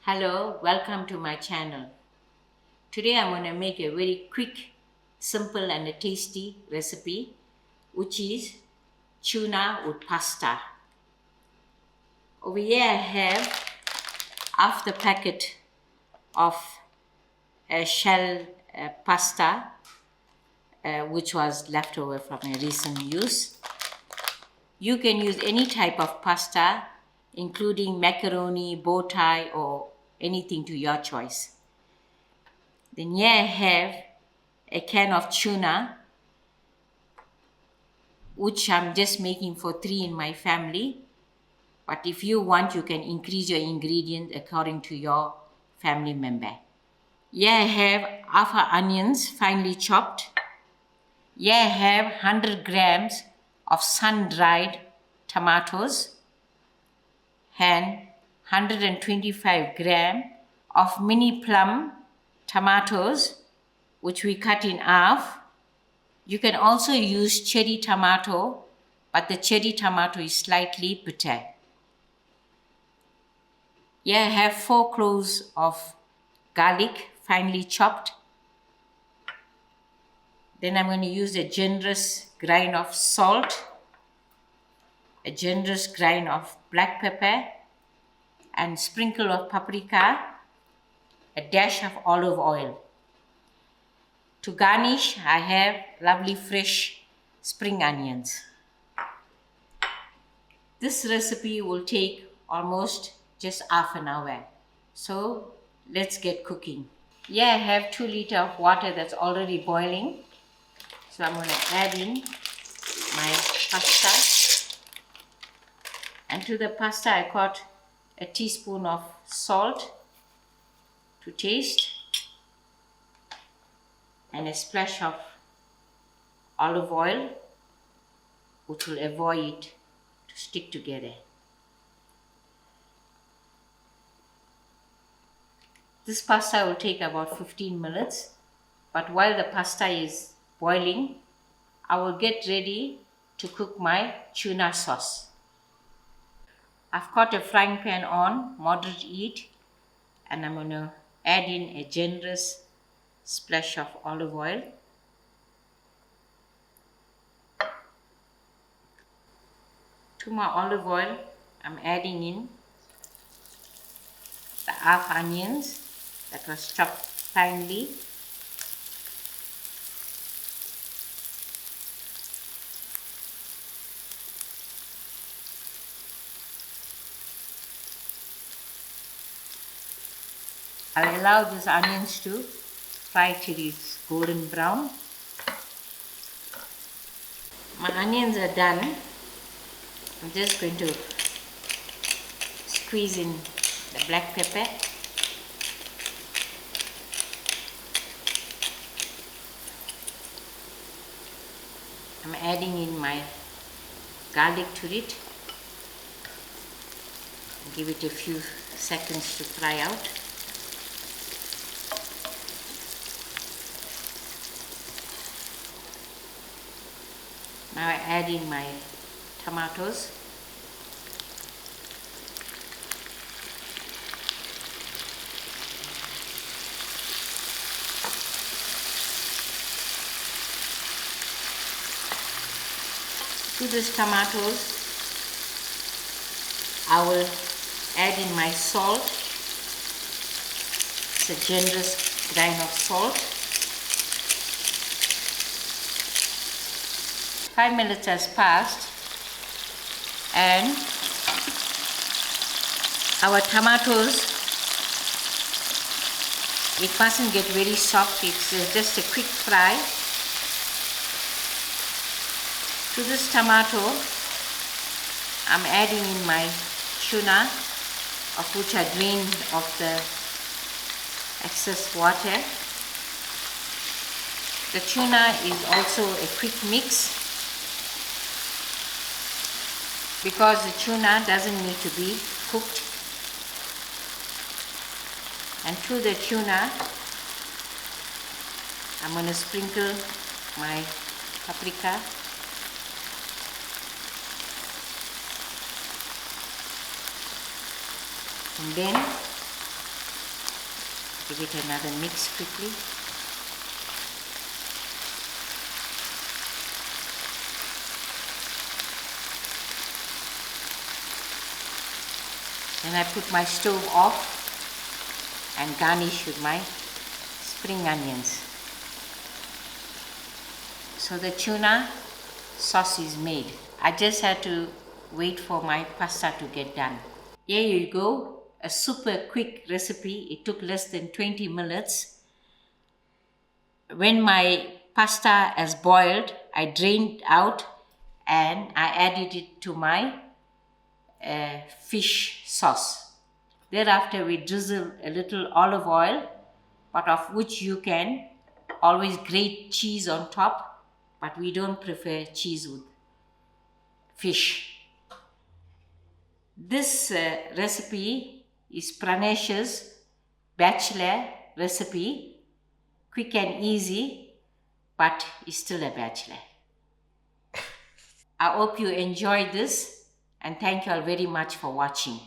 Hello, welcome to my channel. Today I'm going to make a very quick, simple and a tasty recipe which is tuna with pasta. Over here I have half the packet of shell pasta which was left over from a recent use. You can use any type of pasta including macaroni, bow tie or anything to your choice. Then here I have a can of tuna which I'm just making for 3 in my family, but if you want you can increase your ingredient according to your family member. Here I have half onions finely chopped. Here I have 100 grams of sun-dried tomatoes and 125 grams of mini plum tomatoes which we cut in half. You can also use cherry tomato, but the cherry tomato is slightly bitter. Here I have 4 cloves of garlic finely chopped. Then I'm going to use a generous grind of salt, a generous grind of black pepper, and sprinkle of paprika, a dash of olive oil. To garnish, I have lovely fresh spring onions. This recipe will take almost just half an hour. So let's get cooking. Here I have 2 liters of water that's already boiling. So I'm going to add in my pasta. And to the pasta I got a teaspoon of salt to taste and a splash of olive oil which will avoid it to stick together. This pasta will take about 15 minutes, but while the pasta is boiling, I will get ready to cook my tuna sauce. I've got a frying pan on moderate heat and I'm going to add in a generous splash of olive oil. To my olive oil, I'm adding in the half onions that was chopped finely. I'll allow these onions to fry till it's golden brown. My onions are done. I'm just going to squeeze in the black pepper. I'm adding in my garlic to it. Give it a few seconds to fry out. Now I add in my tomatoes. To these tomatoes, I will add in my salt. It's a generous grain of salt. 5 minutes has passed and our tomatoes, it mustn't get very soft, it's just a quick fry. To this tomato, I'm adding in my tuna, of which I drained of the excess water. The tuna is also a quick mix because the tuna doesn't need to be cooked. And to the tuna, I'm going to sprinkle my paprika. And then Give it another mix quickly. Then I put my stove off and garnish with my spring onions. So the tuna sauce is made. I just had to wait for my pasta to get done. Here you go, a super quick recipe. It took less than 20 minutes. When my pasta has boiled, I drained out and I added it to my fish sauce. Thereafter, we drizzle a little olive oil, but of which you can always grate cheese on top, but we don't prefer cheese with fish. This recipe is Pranesh's bachelor recipe, quick and easy, but is still a bachelor. I hope you enjoyed this and thank you all very much for watching.